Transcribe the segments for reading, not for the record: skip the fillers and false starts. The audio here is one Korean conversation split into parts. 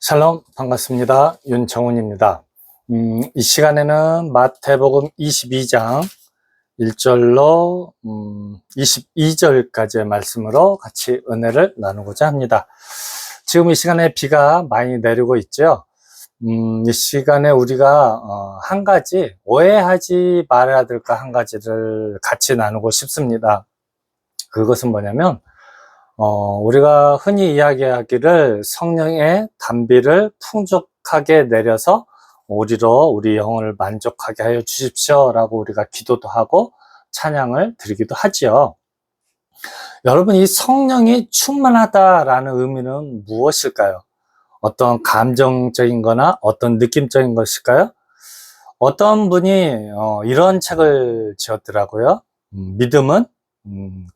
샬롬, 반갑습니다. 윤정훈입니다. 이 시간에는 마태복음 22장 1절로 22절까지의 말씀으로 같이 은혜를 나누고자 합니다. 지금 이 시간에 비가 많이 내리고 있죠. 이 시간에 우리가 한 가지 오해하지 말아야 될 거 한 가지를 같이 나누고 싶습니다. 그것은 뭐냐면 우리가 흔히 이야기하기를 성령의 단비를 풍족하게 내려서 우리 영혼을 만족하게 하여 주십시오 라고 우리가 기도도 하고 찬양을 드리기도 하지요. 여러분, 이 성령이 충만하다라는 의미는 무엇일까요? 어떤 감정적인 거나 어떤 느낌적인 것일까요? 어떤 분이 이런 책을 지었더라고요. 믿음은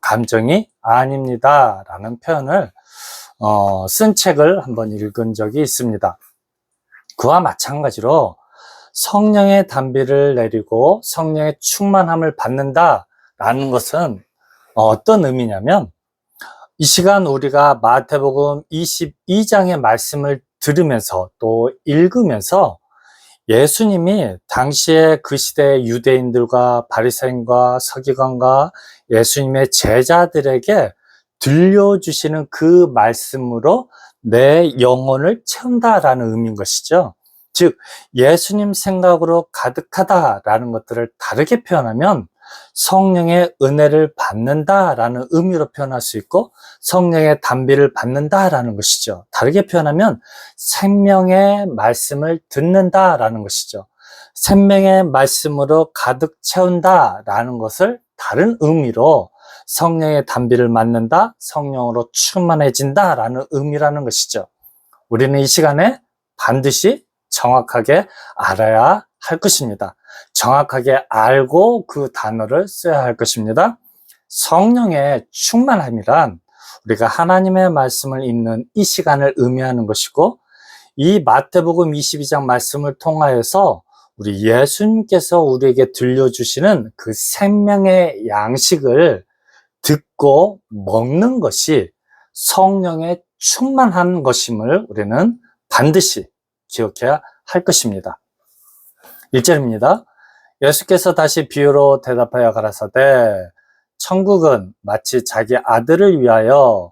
감정이 아닙니다 라는 표현을 쓴 책을 한번 읽은 적이 있습니다. 그와 마찬가지로 성령의 단비를 내리고 성령의 충만함을 받는다 라는 것은 어떤 의미냐면, 이 시간 우리가 마태복음 22장의 말씀을 들으면서 또 읽으면서 예수님이 당시에 그 시대의 유대인들과 바리새인과 서기관과 예수님의 제자들에게 들려주시는 그 말씀으로 내 영혼을 채운다라는 의미인 것이죠. 즉, 예수님 생각으로 가득하다라는 것들을 다르게 표현하면 성령의 은혜를 받는다라는 의미로 표현할 수 있고, 성령의 단비를 받는다라는 것이죠. 다르게 표현하면 생명의 말씀을 듣는다라는 것이죠. 생명의 말씀으로 가득 채운다라는 것을 다른 의미로 성령의 단비를 맞는다, 성령으로 충만해진다라는 의미라는 것이죠. 우리는 이 시간에 반드시 정확하게 알아야 할 것입니다. 정확하게 알고 그 단어를 써야 할 것입니다. 성령의 충만함이란 우리가 하나님의 말씀을 읽는 이 시간을 의미하는 것이고, 이 마태복음 22장 말씀을 통하여서 우리 예수님께서 우리에게 들려주시는 그 생명의 양식을 듣고 먹는 것이 성령의 충만한 것임을 우리는 반드시 기억해야 할 것입니다. 1절입니다. 예수께서 다시 비유로 대답하여 가라사대 천국은 마치 자기 아들을 위하여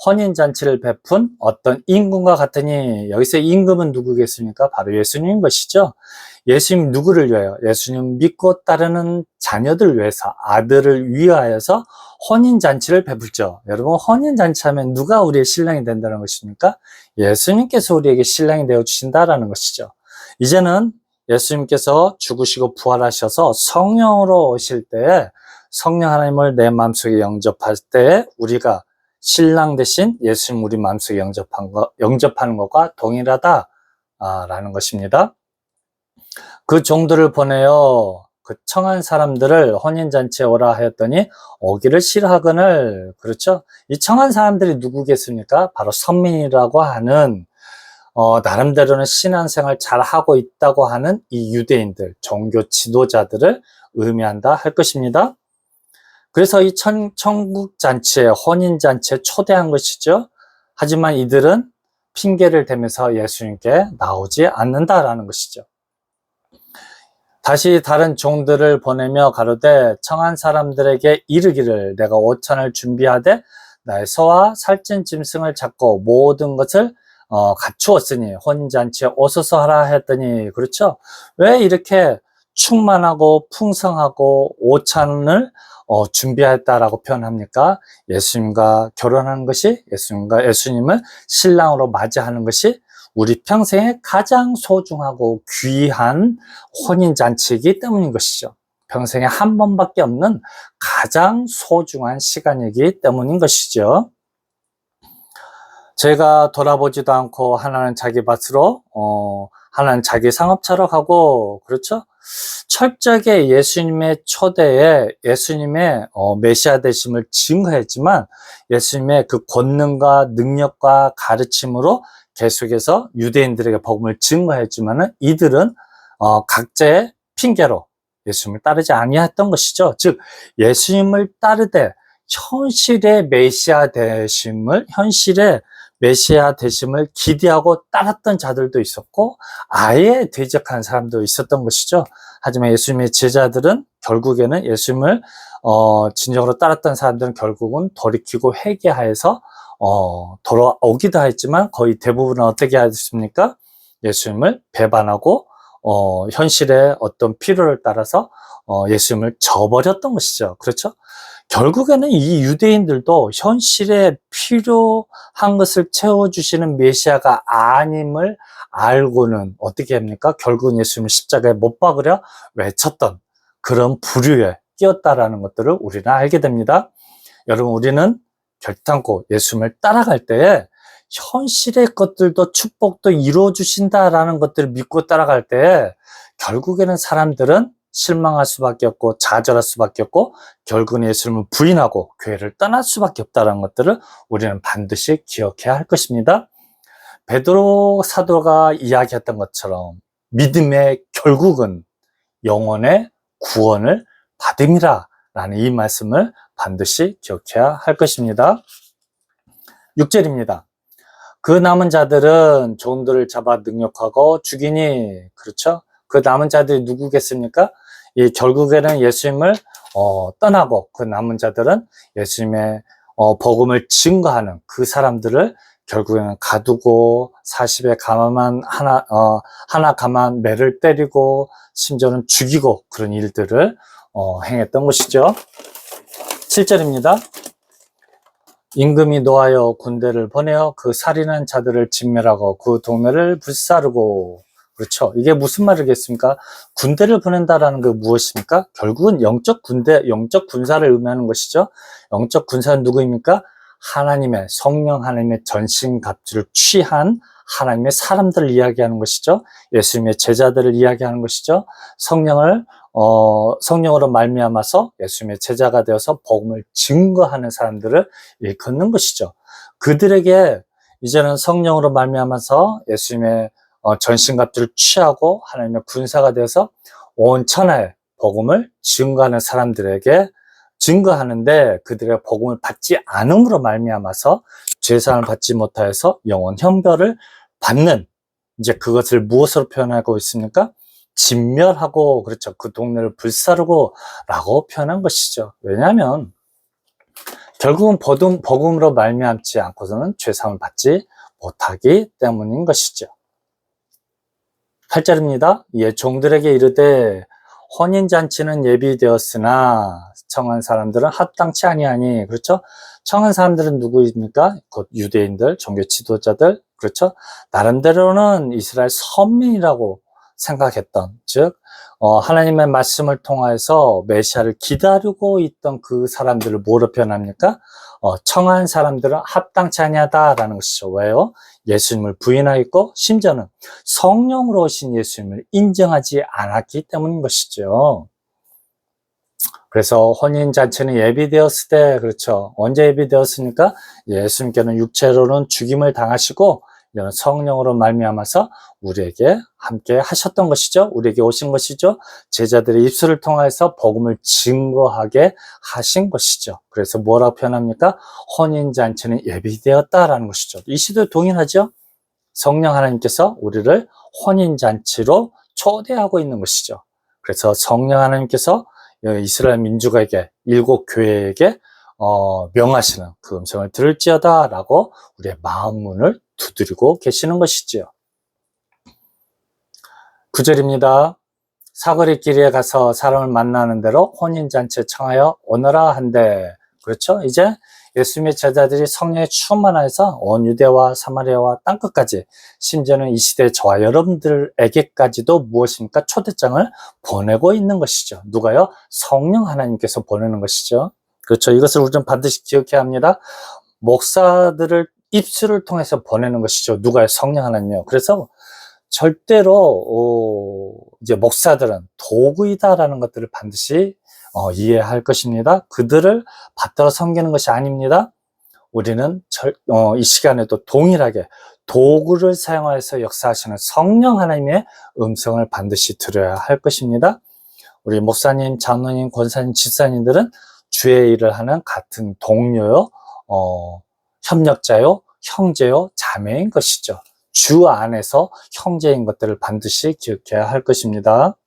혼인잔치를 베푼 어떤 임금과 같으니, 여기서 임금은 누구겠습니까? 바로 예수님인 것이죠. 예수님 누구를 위하여? 예수님 믿고 따르는 자녀들 위해서, 아들을 위하여서 혼인잔치를 베풀죠. 여러분, 혼인잔치 하면 누가 우리의 신랑이 된다는 것입니까? 예수님께서 우리에게 신랑이 되어주신다라는 것이죠. 이제는 예수님께서 죽으시고 부활하셔서 성령으로 오실 때에, 성령 하나님을 내 마음속에 영접할 때에 우리가 신랑 대신 예수님 우리 마음속에 영접하는 것과 동일하다라는 것입니다. 그 종들을 보내어 그 청한 사람들을 혼인잔치에 오라 하였더니 오기를 싫어하거늘. 그렇죠? 이 청한 사람들이 누구겠습니까? 바로 선민이라고 하는 나름대로는 신앙생활 잘 하고 있다고 하는 이 유대인들, 종교 지도자들을 의미한다 할 것입니다. 그래서 이 천국잔치에, 혼인잔치에 초대한 것이죠. 하지만 이들은 핑계를 대면서 예수님께 나오지 않는다라는 것이죠. 다시 다른 종들을 보내며 가로되 청한 사람들에게 이르기를 내가 오찬을 준비하되 나의 소와 살찐 짐승을 잡고 모든 것을 갖추었으니 혼인잔치에 오소서 하라 했더니, 그렇죠? 왜 이렇게 충만하고 풍성하고 오찬을 준비했다라고 표현합니까? 예수님과 결혼하는 것이, 예수님을 신랑으로 맞이하는 것이 우리 평생에 가장 소중하고 귀한 혼인잔치이기 때문인 것이죠. 평생에 한 번밖에 없는 가장 소중한 시간이기 때문인 것이죠. 제가 돌아보지도 않고 하나는 자기 밭으로, 하나는 자기 상업차로 가고, 그렇죠? 철저하게 예수님의 초대에 예수님의 메시아 되심을 증거했지만, 예수님의 그 권능과 능력과 가르침으로 계속해서 유대인들에게 복음을 증거했지만은 이들은 각자의 핑계로 예수님을 따르지 아니했던 것이죠. 즉, 예수님을 따르되 현실의 메시아 되심을, 현실의 메시아 되심을 기대하고 따랐던 자들도 있었고 아예 대적한 사람도 있었던 것이죠. 하지만 예수님의 제자들은 결국에는 예수님을 진정으로 따랐던 사람들은 결국은 돌이키고 회개하여서 돌아오기도 했지만 거의 대부분은 어떻게 하였습니까? 예수님을 배반하고 현실의 어떤 필요를 따라서 예수님을 저버렸던 것이죠. 그렇죠? 결국에는 이 유대인들도 현실에 필요한 것을 채워주시는 메시아가 아님을 알고는 어떻게 합니까? 결국은 예수님을 십자가에 못 박으려 외쳤던 그런 부류에 끼었다라는 것들을 우리는 알게 됩니다. 여러분, 우리는 결단코 예수님을 따라갈 때에 현실의 것들도 축복도 이루어주신다라는 것들을 믿고 따라갈 때에 결국에는 사람들은 실망할 수밖에 없고 좌절할 수밖에 없고 결국은 예수님을 부인하고 교회를 떠날 수밖에 없다는 것들을 우리는 반드시 기억해야 할 것입니다. 베드로 사도가 이야기했던 것처럼 믿음의 결국은 영혼의 구원을 받음이라 라는 이 말씀을 반드시 기억해야 할 것입니다. 6절입니다. 그 남은 자들은 종들을 잡아 능욕하고 죽이니, 그렇죠? 그 남은 자들이 누구겠습니까? 결국에는 예수님을 떠나고 그 남은 자들은 예수님의 복음을 증거하는 그 사람들을 결국에는 가두고 40에 가만 하나 가만 매를 때리고 심지어는 죽이고 그런 일들을 행했던 것이죠. 7절입니다. 임금이 노하여 군대를 보내어 그 살인한 자들을 진멸하고 그 동네를 불사르고, 그렇죠. 이게 무슨 말이겠습니까? 군대를 보낸다라는 게 무엇입니까? 결국은 영적 군대, 영적 군사를 의미하는 것이죠. 영적 군사는 누구입니까? 하나님의, 성령 하나님의 전신갑주를 취한 하나님의 사람들을 이야기하는 것이죠. 예수님의 제자들을 이야기하는 것이죠. 성령으로 말미암아서 예수님의 제자가 되어서 복음을 증거하는 사람들을 일컫는 것이죠. 그들에게 이제는 성령으로 말미암아서 예수님의 전신갑주를 취하고 하나님의 군사가 되어서 온 천하에 복음을 증거하는 사람들에게 증거하는데 그들의 복음을 받지 않음으로 말미암아서 죄사함을 받지 못하여서 영원 형벌을 받는, 이제 그것을 무엇으로 표현하고 있습니까? 진멸하고, 그렇죠. 그 동네를 불사르고 라고 표현한 것이죠. 왜냐하면 결국은 복음으로 말미암지 않고서는 죄사함을 받지 못하기 때문인 것이죠. 8절입니다. 예, 종들에게 이르되 혼인잔치는 예비되었으나 청한 사람들은 합당치 아니하니, 그렇죠? 청한 사람들은 누구입니까? 곧 유대인들, 종교 지도자들, 그렇죠? 나름대로는 이스라엘 선민이라고 생각했던, 즉 하나님의 말씀을 통해서 메시아를 기다리고 있던 그 사람들을 뭐로 표현합니까? 청한 사람들은 합당치 아니하다라는 것이죠. 왜요? 예수님을 부인하였고 심지어는 성령으로 오신 예수님을 인정하지 않았기 때문인 것이죠. 그래서 혼인잔치는 예비되었을 때, 그렇죠. 언제 예비되었습니까? 예수님께는 육체로는 죽임을 당하시고 이는 성령으로 말미암아서 우리에게 함께 하셨던 것이죠. 우리에게 오신 것이죠. 제자들의 입술을 통해서 복음을 증거하게 하신 것이죠. 그래서 뭐라고 표현합니까? 혼인잔치는 예비되었다라는 것이죠. 이 시도 동일하죠. 성령 하나님께서 우리를 혼인잔치로 초대하고 있는 것이죠. 그래서 성령 하나님께서 이스라엘 민족에게, 일곱 교회에게 명하시는 그 음성을 들을지어다 라고 우리의 마음 문을 두드리고 계시는 것이지요. 9절입니다. 사거리 길에 가서 사람을 만나는 대로 혼인잔치에 청하여 오너라 한대. 그렇죠? 이제 예수님의 제자들이 성령에 충만하여서 온 유대와 사마리아와 땅끝까지, 심지어는 이 시대 저와 여러분들에게까지도 무엇입니까? 초대장을 보내고 있는 것이죠. 누가요? 성령 하나님께서 보내는 것이죠. 그렇죠. 이것을 우리는 반드시 기억해야 합니다. 목사들을 입술을 통해서 보내는 것이죠. 누가요? 성령 하나님이요. 그래서 절대로 이제 목사들은 도구이다라는 것들을 반드시 이해할 것입니다. 그들을 받들어 섬기는 것이 아닙니다. 우리는 이 시간에도 동일하게 도구를 사용해서 역사하시는 성령 하나님의 음성을 반드시 들어야 할 것입니다. 우리 목사님, 장로님, 권사님, 집사님들은 주의 일을 하는 같은 동료요, 협력자요, 형제요 자매인 것이죠. 주 안에서 형제인 것들을 반드시 기억해야 할 것입니다.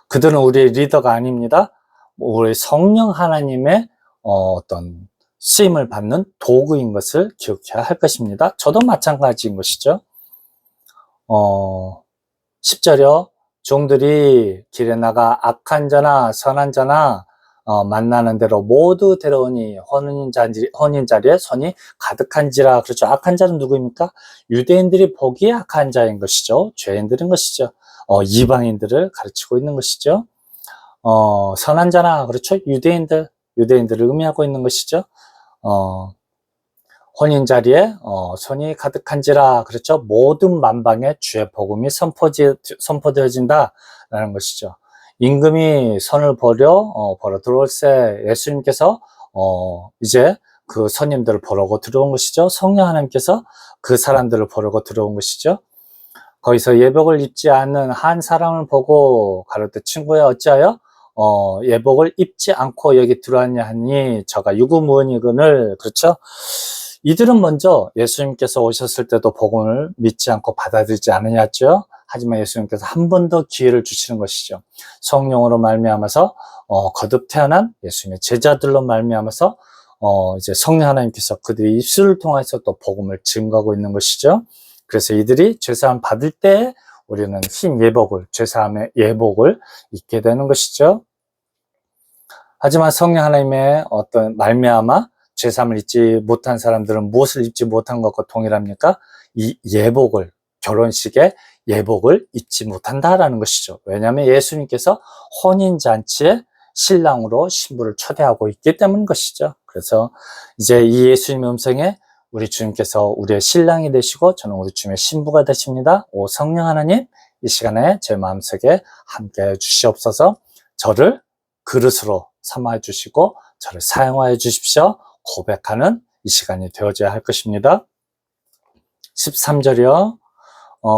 그들은 우리의 리더가 아닙니다. 우리 성령 하나님의 어떤 쓰임을 받는 도구인 것을 기억해야 할 것입니다. 저도 마찬가지인 것이죠. 10절이요. 종들이 길에 나가 악한 자나 선한 자나 만나는 대로 모두 데려오니 혼인 자리에 손이 가득한지라. 그렇죠. 악한 자는 누구입니까? 유대인들이 보기에 악한 자인 것이죠. 죄인들인 것이죠. 이방인들을 가르치고 있는 것이죠. 선한 자나, 그렇죠. 유대인들을 의미하고 있는 것이죠. 혼인 자리에 손이 가득한지라. 그렇죠. 모든 만방에 주의 복음이 선포되어진다라는 것이죠. 임금이 선을 벌여 들어올세. 예수님께서 이제 그 손님들을 보러고 들어온 것이죠. 성령 하나님께서 그 사람들을 보러고 들어온 것이죠. 거기서 예복을 입지 않는 한 사람을 보고 가로되 친구야 어찌하여 예복을 입지 않고 여기 들어왔냐 하니 저가 유구무원이거늘. 그렇죠. 이들은 먼저 예수님께서 오셨을 때도 복음을 믿지 않고 받아들이지 않으셨죠. 하지만 예수님께서 한 번 더 기회를 주시는 것이죠. 성령으로 말미암아서 거듭 태어난 예수님의 제자들로 말미암아서 이제 성령 하나님께서 그들의 입술을 통해서 또 복음을 증거하고 있는 것이죠. 그래서 이들이 죄사함 받을 때 우리는 흰 예복을, 죄사함의 예복을 입게 되는 것이죠. 하지만 성령 하나님의 어떤 말미암아 죄사함을 입지 못한 사람들은 무엇을 입지 못한 것과 동일합니까? 이 예복을, 결혼식의 예복을 입지 못한다라는 것이죠. 왜냐하면 예수님께서 혼인잔치에 신랑으로 신부를 초대하고 있기 때문인 것이죠. 그래서 이제 이 예수님의 음성에 우리 주님께서 우리의 신랑이 되시고 저는 우리 주님의 신부가 되십니다. 오 성령 하나님, 이 시간에 제 마음속에 함께해 주시옵소서. 저를 그릇으로 삼아 주시고 저를 사용하여 주십시오. 고백하는 이 시간이 되어져야 할 것입니다. 13절이요.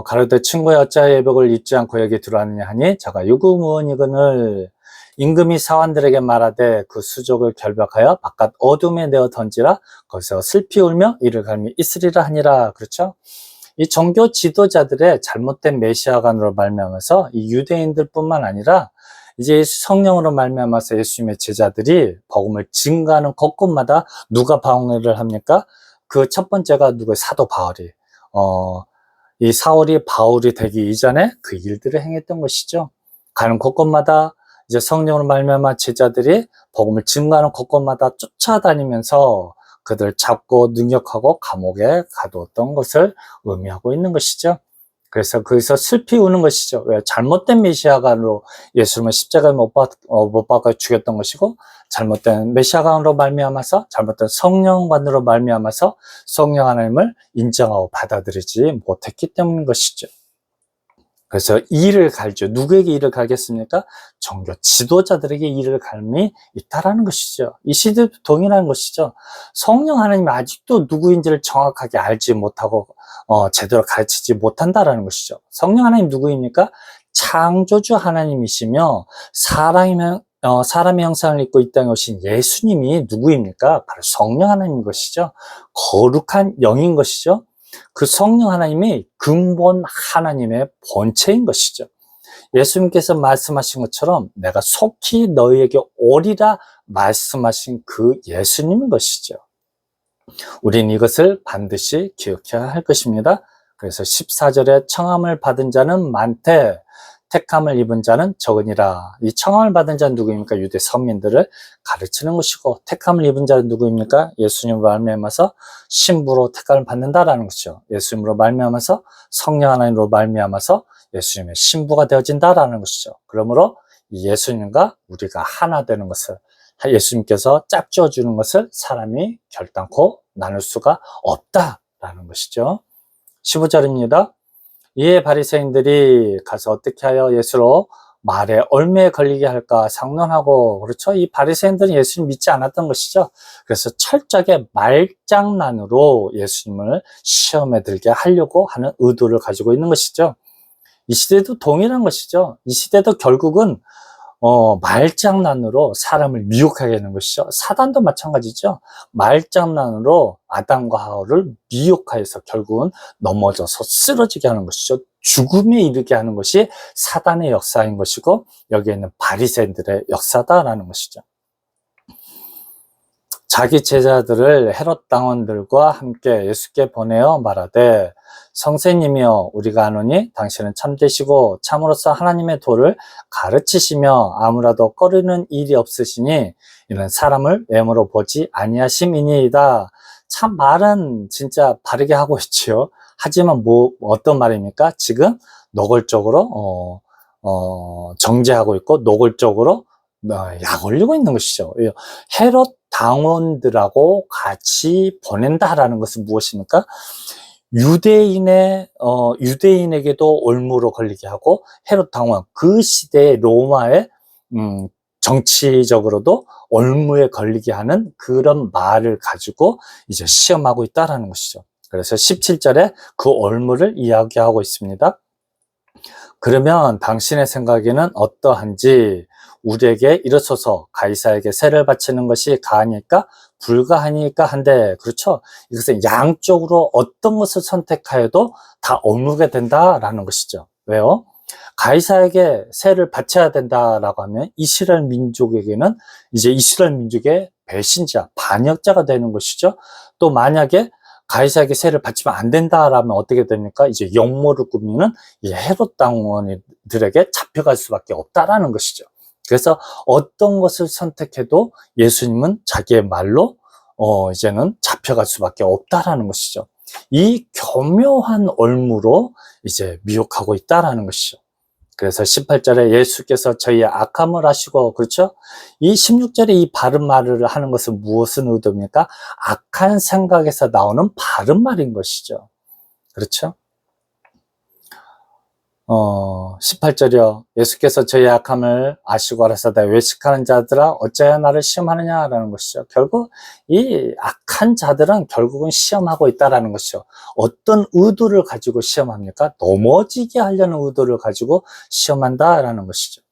가로되 친구의 어찌하여 예복을 입지 않고 여기 들어왔느냐 하니 저가 유구무원이거늘. 임금이 사환들에게 말하되 그 수족을 결박하여 바깥 어둠에 내어 던지라. 거기서 슬피 울며 이를 갈미 있으리라 하니라. 그렇죠. 이 종교 지도자들의 잘못된 메시아관으로 말미암아서 이 유대인들뿐만 아니라 이제 성령으로 말미암아서 예수님의 제자들이 복음을 증거하는 곳곳마다 누가 방해를 합니까? 그 첫 번째가 누구? 사도 바울이. 이 사울이 바울이 되기 이전에 그 일들을 행했던 것이죠. 가는 곳곳마다 이제 성령으로 말미암아 제자들이 복음을 증거하는 곳곳마다 쫓아다니면서 그들을 잡고 능력하고 감옥에 가두었던 것을 의미하고 있는 것이죠. 그래서 거기서 슬피 우는 것이죠. 왜? 잘못된 메시아관으로 예수님을 십자가에 못 박아 죽였던 것이고, 잘못된 메시아관으로 말미암아서, 잘못된 성령관으로 말미암아서 성령 하나님을 인정하고 받아들이지 못했기 때문인 것이죠. 그래서 이를 갈죠. 누구에게 이를 갈겠습니까? 종교 지도자들에게 이를 갈미 있다라는 것이죠. 이 시대도 동일한 것이죠. 성령 하나님이 아직도 누구인지를 정확하게 알지 못하고 제대로 가르치지 못한다라는 것이죠. 성령 하나님 누구입니까? 창조주 하나님이시며 사람의 형상을 입고 이 땅에 오신 예수님이 누구입니까? 바로 성령 하나님인 것이죠. 거룩한 영인 것이죠. 그 성령 하나님이 근본 하나님의 본체인 것이죠. 예수님께서 말씀하신 것처럼 내가 속히 너희에게 오리라 말씀하신 그 예수님인 것이죠. 우린 이것을 반드시 기억해야 할 것입니다. 그래서 14절에 청함을 받은 자는 많되 택함을 입은 자는 적으니라. 이 청함을 받은 자는 누구입니까? 유대 선민들을 가르치는 것이고, 택함을 입은 자는 누구입니까? 예수님으로 말미암아서 신부로 택함을 받는다라는 것이죠. 예수님으로 말미암아서 성령 하나님으로 말미암아서 예수님의 신부가 되어진다라는 것이죠. 그러므로 이 예수님과 우리가 하나 되는 것을, 예수님께서 짝지어 주는 것을 사람이 결단코 나눌 수가 없다라는 것이죠. 15절입니다. 이에 바리새인들이 가서 어떻게 하여 예수로 말에 얼매에 걸리게 할까 상론하고, 그렇죠? 이 바리새인들은 예수님 믿지 않았던 것이죠. 그래서 철저하게 말장난으로 예수님을 시험에 들게 하려고 하는 의도를 가지고 있는 것이죠. 이 시대도 동일한 것이죠. 이 시대도 결국은 말장난으로 사람을 미혹하게 하는 것이죠. 사단도 마찬가지죠. 말장난으로 아담과 하와를 미혹하여서 결국은 넘어져서 쓰러지게 하는 것이죠. 죽음에 이르게 하는 것이 사단의 역사인 것이고, 여기에는 바리새인들의 역사다라는 것이죠. 자기 제자들을 헤롯 당원들과 함께 예수께 보내어 말하되, 선생님이여, 우리가 아노니 당신은 참되시고 참으로서 하나님의 도를 가르치시며 아무라도 꺼리는 일이 없으시니 이는 사람을 외모로 보지 아니하심이니이다. 참 말은 진짜 바르게 하고 있지요. 하지만 어떤 말입니까? 지금 노골적으로 정죄하고 있고 노골적으로 약 올리고 있는 것이죠. 헤롯 당원들하고 같이 보낸다라는 것은 무엇입니까? 유대인에게도 올무로 걸리게 하고, 헤롯 당원, 그 시대의 로마의 정치적으로도 올무에 걸리게 하는 그런 말을 가지고 이제 시험하고 있다라는 것이죠. 그래서 17절에 그 올무를 이야기하고 있습니다. 그러면 당신의 생각에는 어떠한지 우리에게 이르소서. 가이사에게 세를 바치는 것이 가하니까 불가하니까 한데, 그렇죠? 이것은 양쪽으로 어떤 것을 선택하여도 다 옮게 된다라는 것이죠. 왜요? 가이사에게 세를 바쳐야 된다라고 하면 이스라엘 민족에게는 이제 이스라엘 민족의 배신자, 반역자가 되는 것이죠. 또 만약에 가이사에게 세를 바치면 안 된다라면 어떻게 됩니까? 이제 역모를 꾸미는 이 헤롯 당원들에게 잡혀갈 수밖에 없다라는 것이죠. 그래서 어떤 것을 선택해도 예수님은 자기의 말로 이제는 잡혀갈 수밖에 없다라는 것이죠. 이 교묘한 올무로 이제 미혹하고 있다라는 것이죠. 그래서 18절에 예수께서 저희의 악함을 아시고, 그렇죠? 이 16절에 이 바른 말을 하는 것은 무엇은 의도입니까? 악한 생각에서 나오는 바른 말인 것이죠. 그렇죠? 18절이요. 예수께서 저희의 악함을 아시고 알아서다 외식하는 자들아 어찌하여 나를 시험하느냐라는 것이죠. 결국 이 악한 자들은 결국은 시험하고 있다라는 것이죠. 어떤 의도를 가지고 시험합니까? 넘어지게 하려는 의도를 가지고 시험한다라는 것이죠.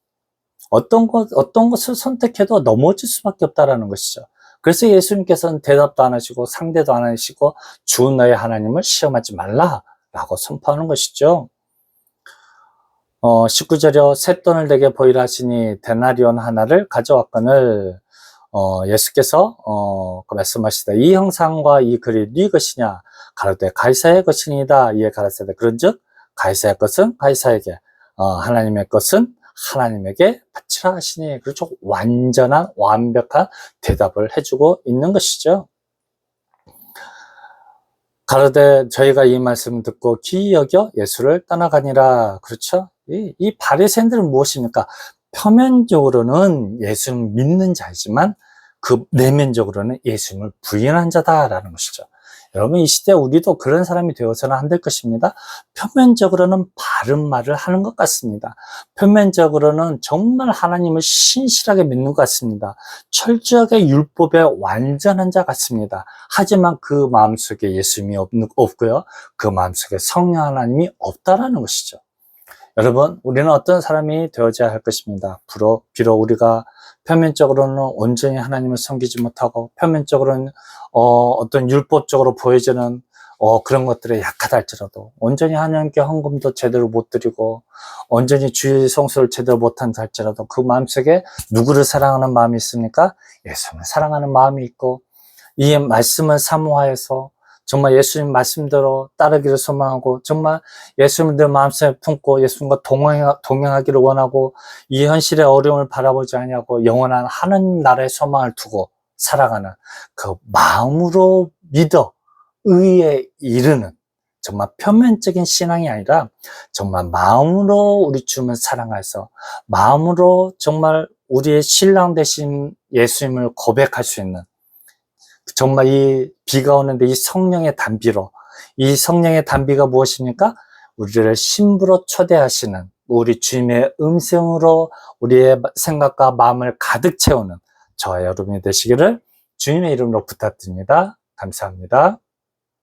어떤 것을 선택해도 넘어질 수밖에 없다라는 것이죠. 그래서 예수님께서는 대답도 안 하시고 상대도 안 하시고 주 너의 하나님을 시험하지 말라라고 선포하는 것이죠. 19절이요. 새 돈을 내게 보이라 하시니 데나리온 하나를 가져왔거늘, 예수께서 말씀하시다. 이 형상과 이 글이 네 것이냐? 가로되 가이사의 것이니이다. 이에 가라사대 그런즉 가이사의 것은 가이사에게, 하나님의 것은 하나님에게 바치라 하시니. 그렇죠. 완전한 완벽한 대답을 해주고 있는 것이죠. 가로되 저희가 이 말씀을 듣고 귀히 여겨 예수를 떠나가니라. 그렇죠? 이 바리새인들은 무엇입니까? 표면적으로는 예수를 믿는 자이지만 그 내면적으로는 예수님을 부인한 자다라는 것이죠. 여러분, 이 시대 우리도 그런 사람이 되어서는 안 될 것입니다. 표면적으로는 바른 말을 하는 것 같습니다. 표면적으로는 정말 하나님을 신실하게 믿는 것 같습니다. 철저하게 율법에 완전한 자 같습니다. 하지만 그 마음속에 예수님이 없고요. 그 마음속에 성령 하나님이 없다라는 것이죠. 여러분, 우리는 어떤 사람이 되어져야 할 것입니다. 비록 우리가 표면적으로는 온전히 하나님을 섬기지 못하고 표면적으로는 어떤 율법적으로 보여지는 그런 것들에 약하다 할지라도, 온전히 하나님께 헌금도 제대로 못 드리고 온전히 주일 성수를 제대로 못한다 할지라도 그 마음속에 누구를 사랑하는 마음이 있습니까? 예수님을 사랑하는 마음이 있고, 이 말씀을 사모하여서 정말 예수님 말씀대로 따르기를 소망하고, 정말 예수님을 내 마음속에 품고 예수님과 동행하기를 원하고, 이 현실의 어려움을 바라보지 아니하고 영원한 하나님 나라의 소망을 두고 살아가는 그 마음으로 믿어 의에 이르는, 정말 표면적인 신앙이 아니라 정말 마음으로 우리 주님을 사랑해서 마음으로 정말 우리의 신랑 되신 예수님을 고백할 수 있는, 정말 이 비가 오는데 이 성령의 단비로, 이 성령의 단비가 무엇입니까? 우리를 신부로 초대하시는 우리 주님의 음성으로 우리의 생각과 마음을 가득 채우는 저와 여러분이 되시기를 주님의 이름으로 부탁드립니다. 감사합니다.